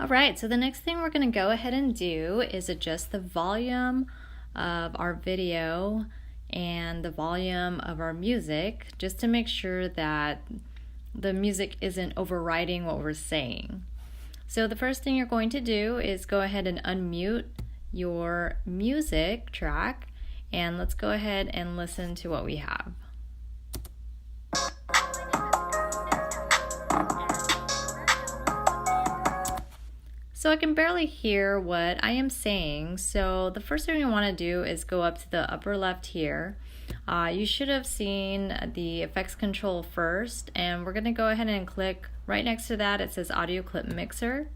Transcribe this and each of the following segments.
All right, so the next thing we're going to go ahead and do is adjust the volume of our video and the volume of our music just to make sure that the music isn't overriding what we're saying. So the first thing you're going to do is go ahead and unmute your music track, and let's go ahead and listen to what we have. So I can barely hear what I am saying, so the first thing we want to do is go up to the upper left here. You should have seen the effects control first, and we're going to go ahead and click right next to that. It says Audio Clip Mixer.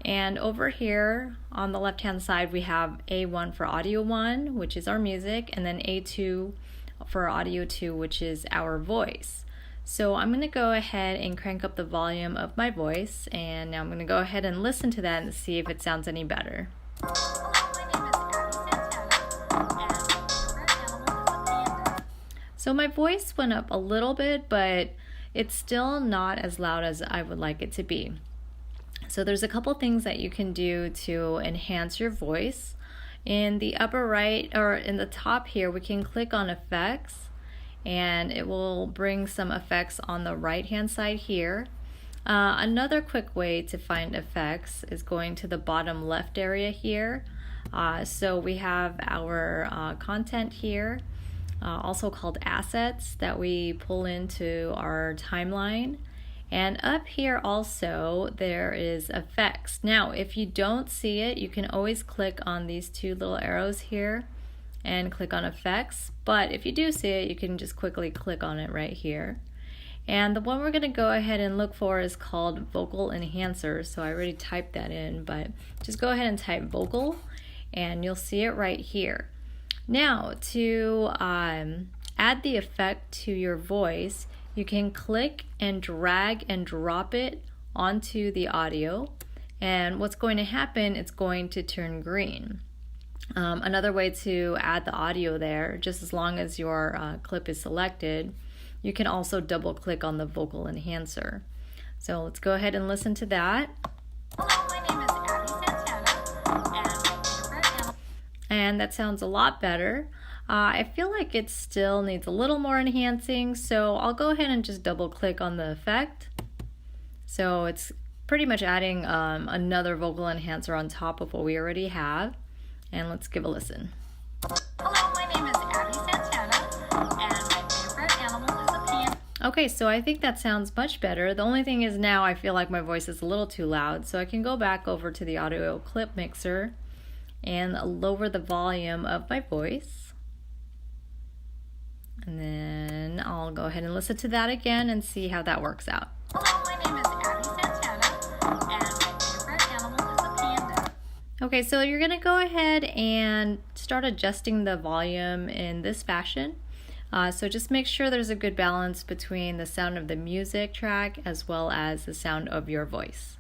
And over here on the left hand side we have A1 for Audio 1, which is our music, and then A2 for Audio 2, which is our voice. So I'm going to go ahead and crank up the volume of my voice, and now I'm going to go ahead and listen to that and see if it sounds any better. So my voice went up a little bit, but it's still not as loud as I would like it to be. So there's a couple things that you can do to enhance your voice. In the upper right, or in the top here, we can click on effects, and it will bring some effects on the right hand side here. Another quick way to find effects is going to the bottom left area here. So we have our content here, also called assets, that we pull into our timeline. And up here also there is effects. Now if you don't see it, you can always click on these two little arrows here and click on effects, but if you do see it, you can just quickly click on it right here. And the one we're going to go ahead and look for is called Vocal Enhancer. So I already typed that in, but just go ahead and type vocal and you'll see it right here. Now to add the effect to your voice, you can click and drag and drop it onto the audio, and what's going to happen, it's going to turn green. Another way to add the audio there, just as long as your clip is selected, you can also double click on the vocal enhancer. So let's go ahead and listen to that. Hello, my name is Abby Santana, and that sounds a lot better. I feel like it still needs a little more enhancing, so I'll go ahead and just double click on the effect. So it's pretty much adding another vocal enhancer on top of what we already have. And let's give a listen. Hello, my name is Abby Santana, and my favorite animal is a peanut. Okay, so I think that sounds much better. The only thing is now I feel like my voice is a little too loud, so I can go back over to the Audio Clip Mixer and lower the volume of my voice. And then I'll go ahead and listen to that again and see how that works out. Hello, my name is Abby Santana, and my favorite animal is a panda. Okay, so you're going to go ahead and start adjusting the volume in this fashion. So just make sure there's a good balance between the sound of the music track as well as the sound of your voice.